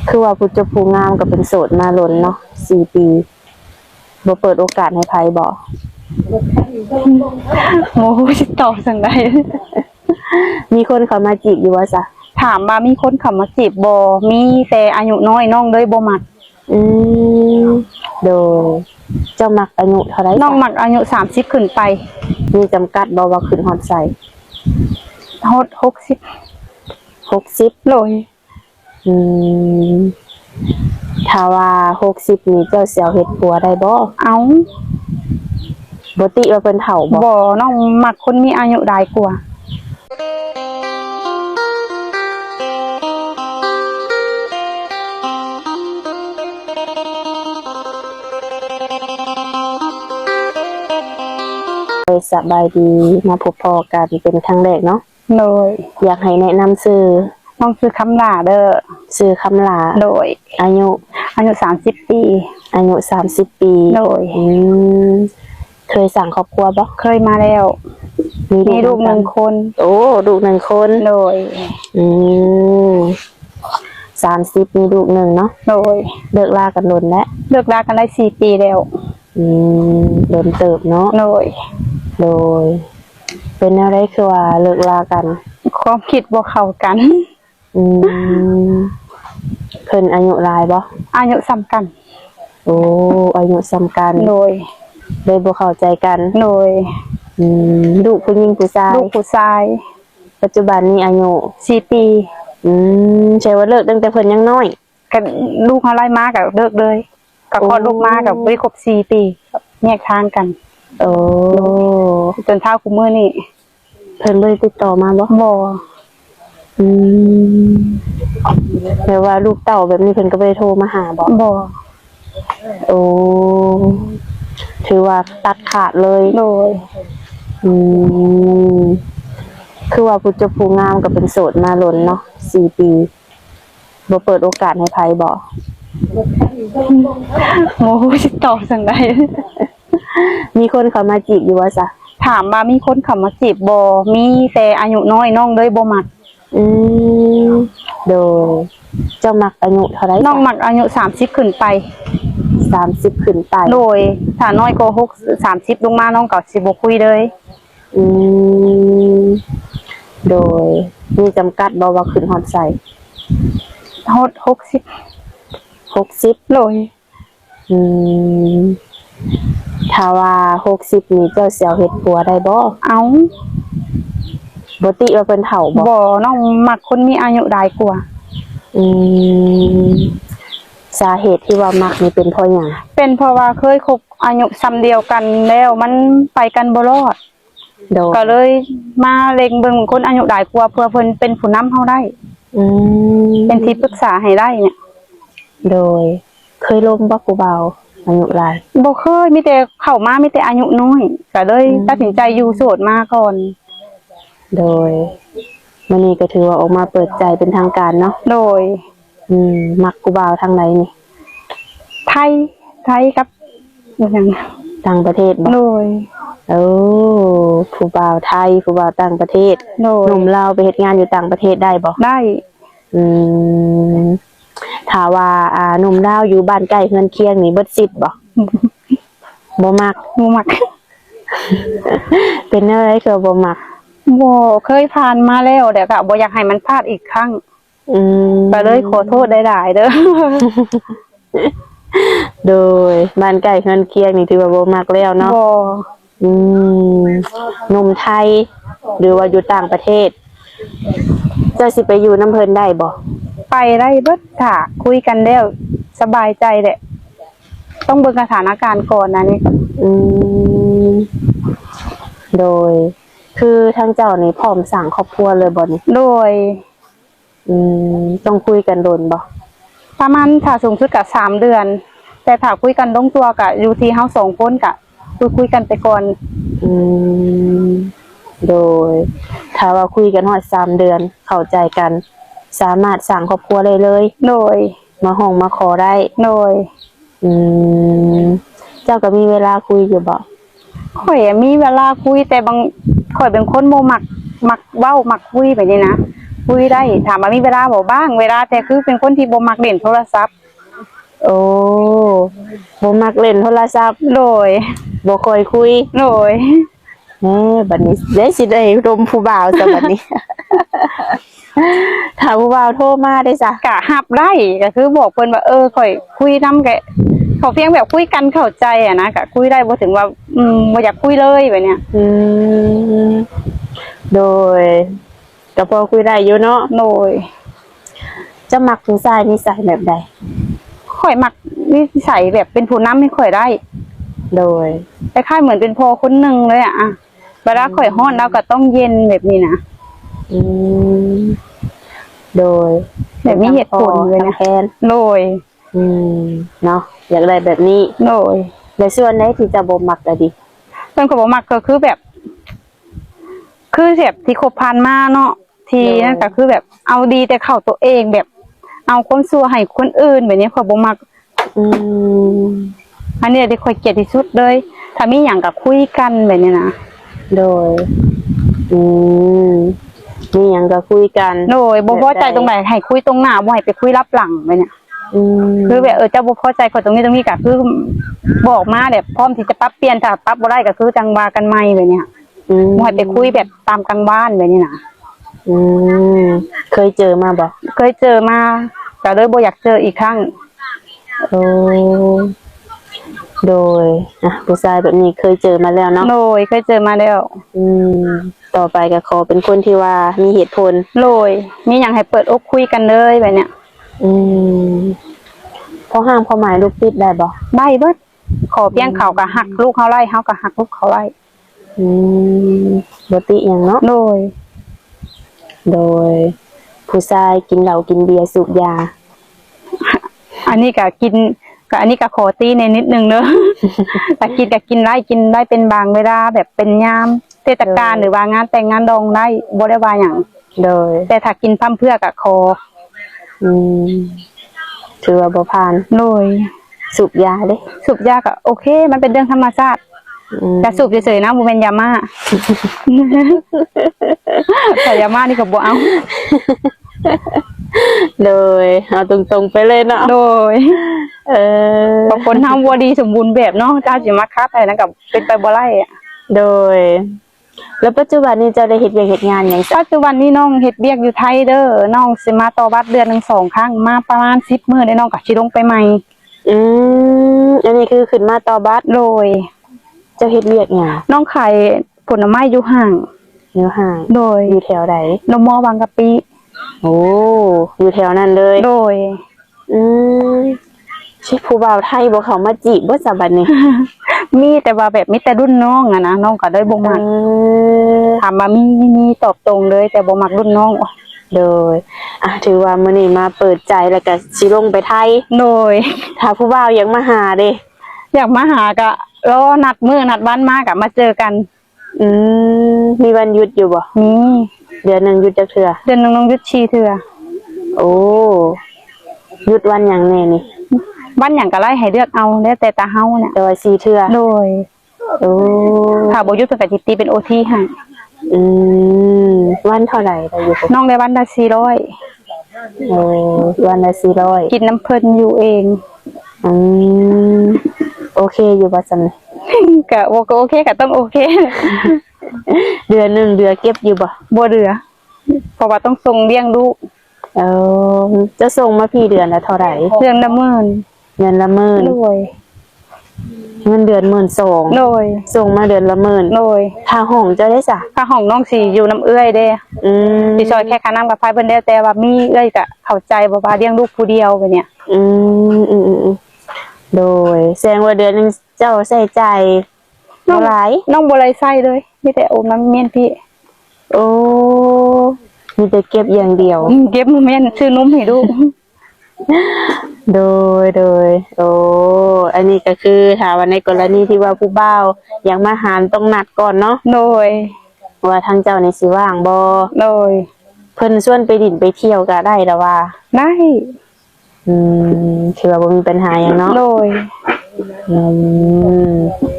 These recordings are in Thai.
คือว่าผู้เจ้าผู้งามก็เป็นโสดมาล้นเนาะ4 ปีบ่เปิดโอกาสให้ไผบ่โอ้ยตอบจังได๋มีคนเข้ามาจีบอยู่ว่าซะถามว่ามีคนเข้ามาจีบบ่มีแต่อายุน้อยน้องเลยบ่มักอืมโดยเจ้ามักอายุเท่าไรน้องมักอายุ30ขึ้นไปมีจำกัดบ่ว่าขึ้นฮอดไสฮอด6060โลยอืมถ้าว่า60นี่เจ้าสิเอาเฮ็ดผัวได้บ่เอาบ่ติว่าเพิ่นเฒ่าบ่บ่น้องมักคนมีอายุหลายกว่าสบายดีมาพบพอกันเป็นครั้งแรกเนาะโดยอยากให้แนะนำชื่อน้องชื่อคำลาเด้อชื่อคำลาโดยอายุ30 ปีอายุ30 ปีโดยเคยสั่งครอบครัวบ่เคยมาแล้วมีลูก1 คนโอ้ลูก1 คนโดย30มีลูก1เนาะโดยเลิกลากันโดนแล้วเลิกลากันได้4 ปีแล้วโดนเติบเนาะโดยเป็นอะไรคือว่าเลิกลากันความคิดบ่เข้ากันเพิ่นอายุหลายบ่อายุซ้ำกันโอ้อายุซ้ำกันโดยบ่เข้าใจกันโดยลูกผู้หญิงผู้ชายลูกผู้ชายปัจจุบันนี้อายุ4 ปีใช่ว่าเลิกตั้งแต่เพิ่นยังน้อยกันลูกเฮาไล่มาก็เลิกเลยก็คลอดลูกมาก็บ่ได้ครบ4 ปีแยกทางกันโอ้จนเท่าคุมื้อนี้เพิ่นบ่ได้ติดต่อมาบ่แปลว่าลูกเต้าแบบนี้เพิ่นก็บ่ได้โทรมาหาบ่โอ้ถือว่าตัดขาดเลยโดยคือว่าผู้เจ้าผู้งามก็เป็นโสดมาล้นเนาะ4 ปีบ่เปิดโอกาสให้ไผบ่โอ้ยตอบจังได๋มีคนเข้ามาจีบอยู่ว่าซะถามว่ามีคนเข้ามาจีบบ่มีแต่อายุน้อยน้องเลยบ่มักโดยเจ้ามักอายุเท่าไรน้องมักอายุ30ขึ้นไป30ขึ้นไปโดยถ้าน้อยกว่า30ลงมาน้องก็สิบ่คุยเลยโดยมีจำกัดบ่ว่าขึ้นฮอดไสฮอด60โลยถ้าว่า60นี่เจ้าสิเอาเฮ็ดผัวได้บ่เอาบ่ติว่าเพิ่นเฒ่าบ่น้องมักคนมีอายุหลายกว่าสาเหตุที่ว่ามักนี่เป็นเพราะหยังเป็นเพราะว่าเคยคบอายุซ้ำเดียวกันแล้วมันไปกันบ่รอดก็เลยมาเล็งเบิ่งคนอายุหลายกว่าเพื่อเพิ่นเป็นผู้นำเฮาได้เป็นที่ปรึกษาให้ได้เนี่ยโดยเคยล้มบ่ผู้บ่าวอายุหลายบ่เคยมีแต่เข้ามามีแต่อายุน้อยก็เลยตัดสินใจอยู่โสดมาก่อนโดยมื้อนี้ก็ถือว่าออกมาเปิดใจเป็นทางการเนาะโดยมักผู้บ่าวทางไหนนี่ไทยกับอย่างต่างประเทศบ่โดยผู้บ่าวไทยผู้บ่าวต่างประเทศหนุ่มลาวไปเฮ็ดงานอยู่ต่างประเทศได้บ่ได้ถ้าว่าหนุ่มลาวอยู่บ้านใกล้เฮือนเคียงนี่เบิดสิทธิ์บ่มักเป็นอะไรคือบ่มักบ่เคยผ่านมาแล้วเดี๋ยวก็บ่อยากให้มันพลาดอีกครั้งก็เลยขอโทษหลายๆเด้อโดยบ้านใกล้เฮือนเคียงนี่ถือว่าบ่มักแล้วเนาะหนุ่มไทยหรือว่าอยู่ต่างประเทศจะสิไปอยู่น้ำเพิ่นได้บ่ไปได้เบิดถ้าคุยกันแล้วสบายใจแหละต้องเบิ่งสถานการณ์ก่อนนะนี่โดยคือทางเจ้านี่พร้อมสร้างครอบครัวเลยบ่นี่โดยต้องคุยกันโดนบ่ประมาณถ้าสูงสุดก็3 เดือนแต่ถ้าคุยกันลงตัวก็อยู่ที่เฮา2 คนก็คุยกันไปก่อนโดยถ้าว่าคุยกันฮอด3 เดือนเข้าใจกันสามารถสร้างครอบครัวได้เลยโดยมาห้องมาขอได้โดยเจ้าก็มีเวลาคุยอยู่บ่ข่อยมีเวลาคุยแต่บางข่อยเป็นคนบ่มักเว้ามักคุยแบบนี้นะ คุยได้ถามว่ามีเวลาบ่บ้างเวลาแต่คือเป็นคนที่บ่มักเล่นโทรศัพท์ โอ้บ่มักเล่นโทรศัพท์ โดย บ่ค่อยคุย โดย แหมบัดนี้ได้สิได้รมผู้บ่าวซะบัดนี้ ถ้าผู้บ่าวโทรมาได้ซะ กะหับได้ก็คือบอกเพิ่นว่าข่อยคุยนำแกเขาเพียงแบบคุยกันเข้าใจอะนะก็คุยได้บ่ถึงว่าบ่อยากคุยเลยแบบเนี้ย อืมโดยก็พอคุยได้อยู่เนาะ โดย จะมักผู้ชายนิสัยแบบใด ข่อยมักนิสัยแบบเป็นผู้นำให้ข่อยได้ โดย คล้ายๆเหมือนเป็นพ่อคนหนึงเลยอะเวลาข่อยฮ้อนแล้วก็ต้องเย็นแบบนี้นะ อืมโดย แบบมีเหตุผลเลยนะ ทางแทน โดย อืมเนาะอยากได้แบบนี้ โดย ในส่วนไหนที่จะบ่มักก็ดี เพิ่นก็บ่มักก็คือแบบ คือแบบที่คบผ่านมาเนาะที่นั่นก็คือแบบเอาดีแต่เข้าตัวเองแบบ เอาความชั่วให้คนอื่นแบบนี้ข่อยบ่มัก อืม อันนี้ที่ข่อยเกลียดที่สุดเลย ถ้ามีหยังก็คุยกันแบบนี้นะ โดย อืมมีหยังก็คุยกัน โดยบ่พอใจตรงไหนให้คุยตรงหน้าบ่ให้ไปคุยรับหลังแบบเนี้ย อืม คือแบบเจ้าบ่พอใจคนตรงนี้ก็คือบอกมาแบบพร้อมที่จะปรับเปลี่ยนถ้าปรับบ่ได้ก็คือจังว่ากันใหม่แบบเนี้ย อืม บ่ให้ไปคุยแบบตามกันบ้านแบบนี้นะ อืมเคยเจอมาบ่ เคยเจอมาแต่เลยบ่อยากเจออีกครั้ง โอ้โดยผู้ชายแบบนี้เคยเจอมาแล้วเนาะ โดยเคยเจอมาแล้ว อืมต่อไปก็ขอเป็นคนที่ว่ามีเหตุผล โดยมีหยังให้เปิดอกคุยกันเลยแบบเนี้ย อืมพอห้ามความหมายลูกติดได้บ่ ได้เบิดขอเพียงเขาก็หักลูกเขาไล่เฮาก็หักลูกเขาไล่ อืมบ่ติหยังเนาะ โดย โดย ผู้ชายกินเหล้ากินเบียร์สูบยา อันนี้ก็กินก็อันนี้ก็ขอตีในนิดนึงเนอะ แต่กินก็กินได้เป็นบางเวลาแบบเป็นยามเทศกาลหรือว่างานแต่งงานดองได้บ่ได้ว่าหยัง โดย แต่ถ้ากินพร่ำเพรื่อก็ขอ อืมถือว่าบ่ผ่าน โดย สูบยาเด้ สูบยาก็โอเค มันเป็นเรื่องธรรมชาติ อืม แต่สูบเฉยๆนะบ่เป็นยาม่า แต่ยาม่านี่ก็บ่เอา โดยเอาตรงๆไปเลยเนาะ โดย เออบ างคนทำบ่ดีสมบูรณ์แบบเนาะเจ้าสิมาคัดให้นั่นก็เป็นไปบ่ได้อะ โดย แล้วปัจจุบันนี้เจะได้เฮ็ดเวียกเฮ็ดงานหยังซะ ปัจจุบันนี้น้องเฮ็ดเวียกอยู่ไทยเด้อน้องสิมาต่อบัตรเดือนหนึง2ครั้งมาประมาณ10มื้อได้น้องก็สิลงไปใหม่ อืมอันนี้คือขึ้นมาต่อบัตร โดย เจ้าเฮ็ดเวียกหยัง น้องขายผลไม้อยู่ห้าง อยู่ห่าง โดย อยู่แถวใด นมบางกะปิ โอ้อยู่แถวนั้นเลย โดย อืมชิผู้บ่าวไทยบ่เข้ามาจีบบ่ซะบัดนี้ มีแต่ว่าแบบมีแต่รุ่นน้องอะนะน้องก็เลยบ่มัก เออ ถามว่ามีตอบตรงเลย แต่บ่มักรุ่นน้อง โดยถือว่ามื้อนี้มาเปิดใจแล้วก็สิลงไปไทย โดย ถ้าผู้บ่าวอยากมาหาเด้ อยากมาหาก็รอนัดมื้อนัดวันมาก็มาเจอกัน อืมมีวันหยุดอยู่บ่ มี เดือนหนึงหยุดจักเทื่อ เดือนหนึงน้องยุดชีเทื่อ โอ้หยุดวันหยังแน่นี่ วันหยังก็ไล่ให้เลือกเอาแล้วแต่ตาเฮาเนี่ย แต่ว่า4เทื่อ โดย โอ้ ถ้าบ่หยุดเพิ่นก็สิตีเป็น OT ให้ อืมวันเท่าไหร่ได้อยู่บ่ น้องได้วันละ400 โอ้วันละ400 กินน้ำเพิ่นอยู่เอง อืมโอเคอยู่บ่ซั่นนี่ ก็โอเคก็ต้องโอเค เดือนหนึงเดือเก็บอยู่บ่ บ่เหลือเพราะว่าต้องส่งเลี้ยงลูก เออจะส่งมาพี่เดือนละเท่าไหร่ เดือนละหมื่น เงินละหมื่น โดย เงินเดือน12,000 โดย ส่งมาเดือนละหมื่น โดย ค่าห้องเจ้าได้ซะ ค่าห้องน้องสิอยู่น้ำเอื้อยเด้ อืม สิซอยแค่ค่าน้ำกับไฟเพิ่นได้แต่ว่ามีเอื้อยก็เข้าใจบ่ว่าเลี้ยงลูกผู้เดียวแบบเนี้ย อืมโดยแสดงว่าเดือนหนึงเจ้าใช้จ่ายบ่หลาย น้องบ่ได้ใช้เลยมีแต่โอมน้ำเมียนพี่ โอ้มีแต่เก็บอย่างเดียว เก็บโมเมนต์ซื้อนมให้ลูก โดยโอ้อันนี้ก็คือถ้าว่าในกรณีที่ว่าผู้บ่าวอยากมาหาต้องนัดก่อนเนาะ โดย ว่าทางเจ้านี่สิว่างบ่ โดย เพิ่นชวนไปดินไปเที่ยวก็ได้แล้วว่า ได้ ถือว่าบ่มีปัญหาหยังเนาะ โดย อืม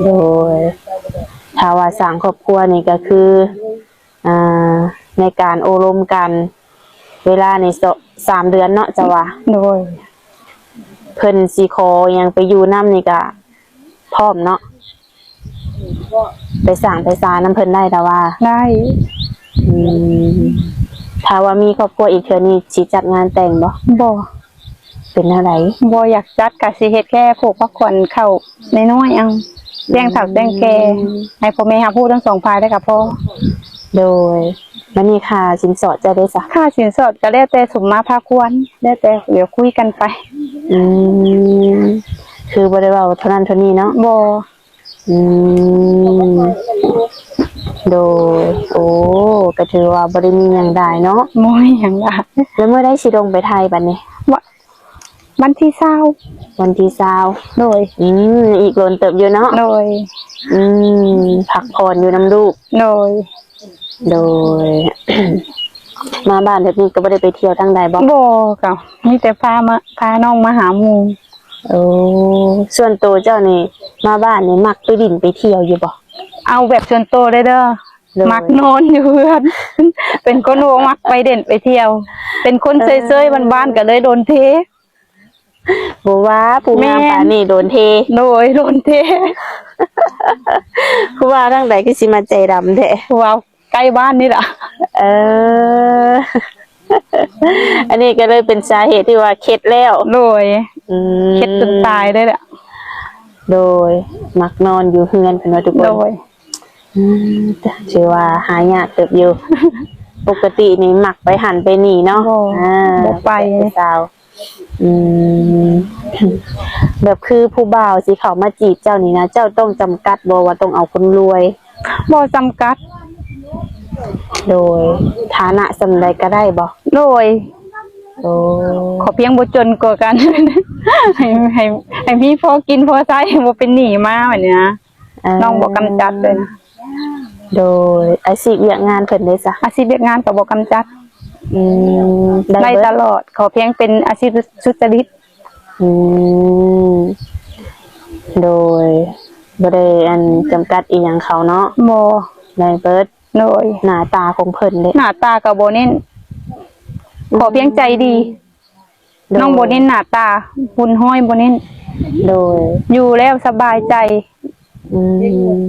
โดยถ้าว่าสร้างครอบครัวนี่ก็คือในการโอรมกัน เวลาใน3 เดือนเนาะจะว่า โดย เพิ่นสิขอยังไปอยู่น้ำนี่ก็พร้อมเนาะไปสั่งไปซาน้ำเพิ่นได้แต่ว่า ได้ อืมถ้าว่ามีครอบครัวอีกเทื่อนี้สิจัดงานแต่งบ่ บ่ เป็นเท่าไหร่ บ่อยากจัดก็สิเฮ็ดแค่ผูกพักผ่อนเข้าน้อยๆเอาแจ้งเฒ่าแจ้งแก่ให้พ่อแม่หาผู้ทั้งสองฝ่ายได้ก็พอ โดยมันมีค่าสินสอดจะได้สัก ค่าสินสอดก็แล้วแต่สมมาพาควรแล้วแต่เดี๋ยวคุยกันไป อืมคือบ่ได้เว้าเท่านั้นเท่านี้เนาะ บ่ อืมโดยโอ้ก็ถือว่าบ่ได้มีหยังได้เนาะ บ่มีหยังล่ะ แล้วเมื่อได้สิลงไปไทยบัดนี้ วันที่20วันที่20โดย อีกโลนเติบอยู่เนาะ โดย พักผ่อนอยู่น้ำลูก โดย โดย มาบ้านแบบนี้ก็ไม่ได้ไปเที่ยวทางใดบ่ บ่ก็มีแต่พาน้องมาหาหมู่ โอ้ส่วนตัวเจ้านี่มาบ้านนี่มักไปดินไปเที่ยวอยู่บ่ เอาแบบส่วนตัวเลยเด้อ เลย มักนอนอยู่เพื่อน เป็นคนโวมักไปเด่นไปเที่ยว เป็นคนเซยๆบ้านๆก็เลยโดนเท บ่ว่าผู้งาม แม่น ปานนี้โดนเท โดนเท ผู้ว่าทางใดก็สิมาใจดำแท้ ว้าวใกล้บ้านนี่ล่ะ เออ อันนี้ก็เลยเป็นสาเหตุที่ว่าเข็ดแล้ว โดย อืม เข็ดจนตายได้แหละ โดยมักนอนอยู่เฮือนเพิ่นว่าทุกค โด น ย ชื่อว่าหายากเติบอยู่ ปกตินี่มักไปหันไปหนีเนาะ บ่ไป สาวอืม แบบคือผู้บ่าวสิเขามาจีบเจ้านี่นะเจ้าต้องจำกัดบ่ว่าต้องเอาคนรวย บ่จำกัด โดยฐานะสำใดก็ได้บ่ โดย โอ้ ขอเพียงบ่จนกว่ากัน ให้พี่พอกินพอใช้บ่เป็นหนี้มาแบบเนี้ยน้องบ่กำจัดเลยนะ โดยอาชีพเวียกงานเพิ่นได้ซะ อาชีพเวียกงานก็บ่กำจัด อืม ได้ เบิด ตลอด ขอเพียงเป็นอาชีพสุจริต อืมโดยบ่ได้อันจำกัดอีหยังเขาเนาะ บ่ ได้เบิด โดย หน้าตาของเพิ่นเด้ หน้าตาก็บ่เน้น ขอเพียงใจดี น้องบ่เน้นหน้าตาหุ่นห้อยบ่เน้น โดย อยู่แล้วสบายใจ อืม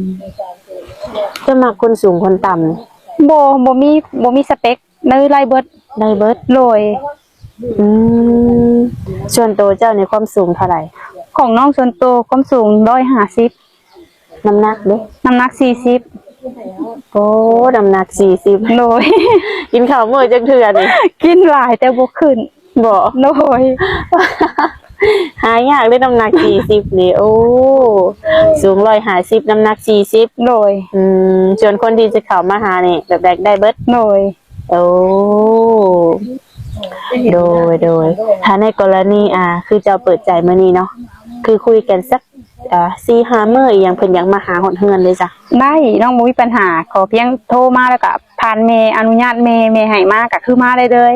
จะมักคนสูงคนต่ำ บ่มีสเปคเลยไล่เบิด ได้เบิด โดย อืมส่วนตัวเจ้าในความสูงเท่าไหร่ ของน้องส่วนตัวความสูง150 น้ำหนักเด้ น้ำหนักโอ้น้ำหนัก40 40โดย กินข้าวมื้อจักเทื่อนี่ กินหลายแต่บ่ขึ้น บ่ โดย หายากเลยน้ำหนัก40นี่โอ้สูง150น้ำหนัก40 โดย ส่วนคนที่จะเข้ามาหานี่แบบแรกได้เบิด โดย โอ้โดยถ้าในกรณีคือเจ้าเปิดใจมื้อนี้เนาะคือคุยกันสัก4-5 มื้ออีหยังเพิ่นอยากมาหาฮอดเฮือนเลยจ้ะ ได้น้องบ่มีปัญหา ขอเพียงโทรมาแล้วก็ผ่านเมย์อนุญาตเมย์ให้มาก็คือมาได้เลย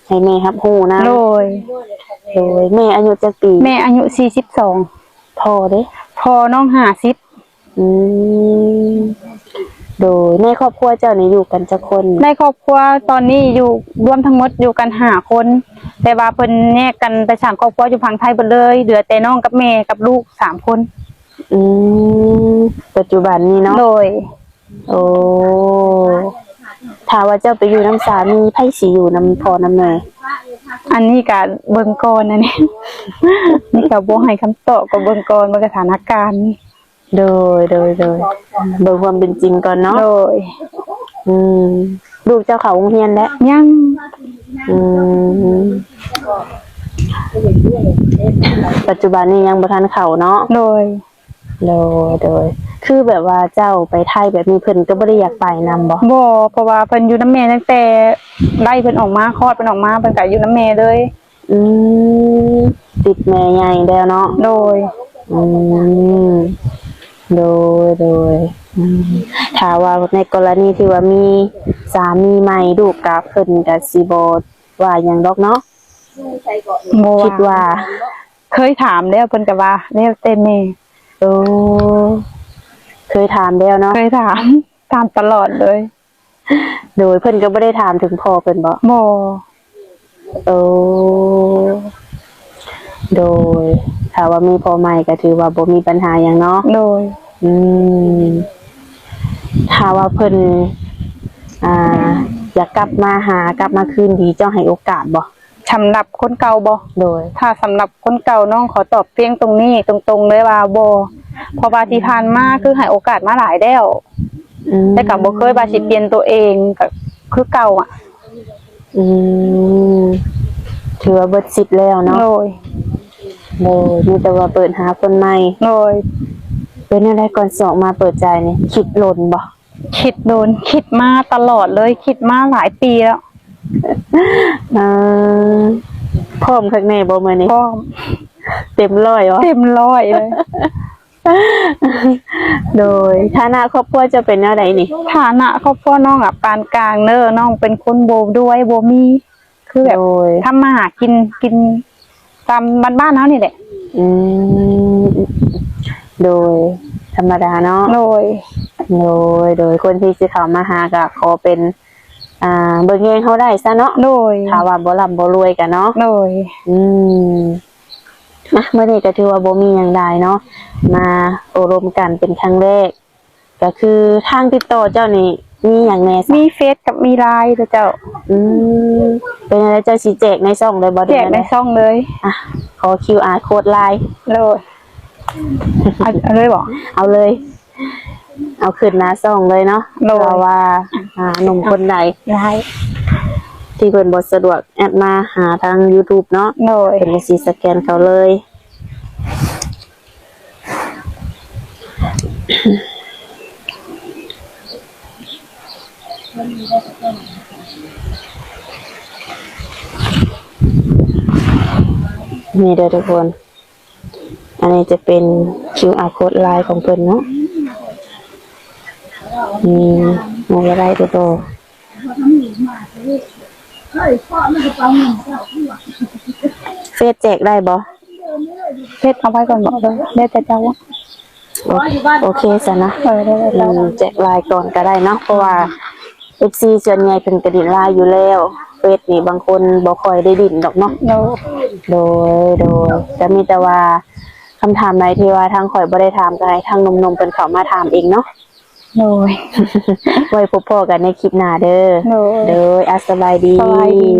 ให้แม่รับรู้นะ โดย แม่อายุจักปี แม่อายุ42 พอเด้ พอน้อง50 อืมโดยในครอบครัวเจ้านี่อยู่กันจักคน ในครอบครัวตอนนี้อยู่รวมทั้งหมดอยู่กัน5 คน แต่ว่าเพิ่นแยกกันไปสร้างครอบครัวอยู่ฝั่งไทยเบิดเลยเหลือแต่น้องกับแม่กับลูก3 คน อืมปัจจุบันนี้เนาะ โดย โอ้ถ้าว่าเจ้าไปอยู่น้ำสามีไผสิอยู่น้ำพ่อน้ำแม่ อันนี้ก็เบิ่งก่อนอันนี้ นี่ก็บ่ให้คำตอบก็เบิ่งก่อนว่าสถานการณ์ โดยเบิ่งความเป็นจริงก่อนเนาะ โดย อืมลูกเจ้าเขาโรงเรียนแล้ว ยัง อืมปัจจุบันนี้ยังบ่ทันเข้าเนาะ โดย โดยคือแบบว่าเจ้าไปไทยแบบนี้เพิ่นก็บ่ได้อยากไปนำบ่ บ่เพราะว่าเพิ่นอยู่น้ำแม่ตั้งแต่ไล่เพิ่นออกมาคลอดเพิ่นออกมาเพิ่นก็อยู่น้ำแม่เลย อืมติดแม่ใหญ่แล้วเนาะ โดย อืมโดยถ้าว่าในกรณีที่ว่ามีสามีใหม่ลูกกับเพิ่นก็สิบ่ว่าหยังดอกเนาะ บ่ คิดว่า เคยถามแล้วเพิ่นก็ว่าแล้วแต่แม่ โอ้เคยถามแล้วเนาะ เคยถามตลอดเลย โดยเพิ่นก็บ่ได้ถามถึงพ่อเพิ่นบ่ บ่ โอ้โดยถ้าว่ามีพ่อใหม่ก็ถือว่าบ่มีปัญหาหยังเนาะ โดย อืมถ้าว่าเพิ่นอยากกลับมาหากลับมาคืนดีเจ้าให้โอกาสบ่ สำหรับคนเก่าบ่ โดย ถ้าสำหรับคนเก่าน้องขอตอบเพียงตรงนี้ตรงๆเลยว่าบ่เพราะว่าที่ผ่านมาคือให้โอกาสมาหลายแล้วแต่ก็บ่เคยว่าสิเปลี่ยนตัวเองก็คือเก่าอ่ะ อืมถือว่าเบิดสิทธิ์แล้วเนาะ โดย โดยมีแต่ว่าเปิดหาคนใหม่ โดย เป็นอะไรก่อนสองมาเปิดใจนี่คิดหล่นบ่ คิดโดนคิดมาตลอดเลยคิดมาหลายปีแล้ว อ่าพร้อมข้างในบ่มื้อนี้ ก็ เต็มร้อยวะ เต็มร้อยเลย โดยฐานะครอบครัวจะเป็นอะไรนี่ ฐานะครอบครัวน้องอ่ะปานกลางเด้อน้องเป็นคนโบด้วยโบมีคือแบบ โดย ทำมาหากินตามบ้านๆเฮานี่แหละ อืมโดยธรรมดาเนาะ โดย โดยคนที่สิเข้ามาหาก็ขอเป็นเบิ่งแยงเขาได้ซะเนาะ โดย ถ้าว่าบ่ร่ำบ่รวยกันเนาะ โดย อืมเมื่อนี้ก็ถือว่าบ่มีหยังได้เนาะมาอบรมกันเป็นครั้งแรกก็คือทางติดต่อเจ้านี่มีหยังแน่ซะ มีเฟซกับมีไลน์เด้อเจ้า อืมเป็นอะไรเจ้าสิแจกในช่องเลยบ่ แจกในช่องเลย อ่ะขอ QR code ไลน์ โดยเอาเลยบอก เอาเลย เอาขึ้นหน้าช่องเลยเนาะ โดย เพราะว่าหนุ่มคนใด ไลน์ ที่เพิ่นบ่สะดวกแอดมาหาทาง YouTube เนาะ โดย เป็นก็สิสแกนเขาเลย นี่เด้อทุกคน อันนี้จะเป็น QR code ไลน์ของเพิ่นเนาะมองอะไรตัวโตเฟซแจกได้บ่ เฟซเอาไว้ก่อนบอกเลยได้แต่เจ้าว่า โอเคซะนะ ได้เจ้า แจกไลน์ก่อนก็ได้เนาะเพราะว่า FC ส่วนใหญ่เพิ่นก็ดินไลน์อยู่แล้วเฟซนี่บางคนบ่ค่อยได้ดินดอกเนาะ โดย โดยจะมีแต่ว่าคำถามใดที่ว่าทางข่อยบ่ได้ถามก็ให้ทางหนุ่มๆเพิ่นเข้ามาถามเองเนาะ โดย ไว้พบกันในคลิปหน้าเด้อ โดย สบายดี สบายดี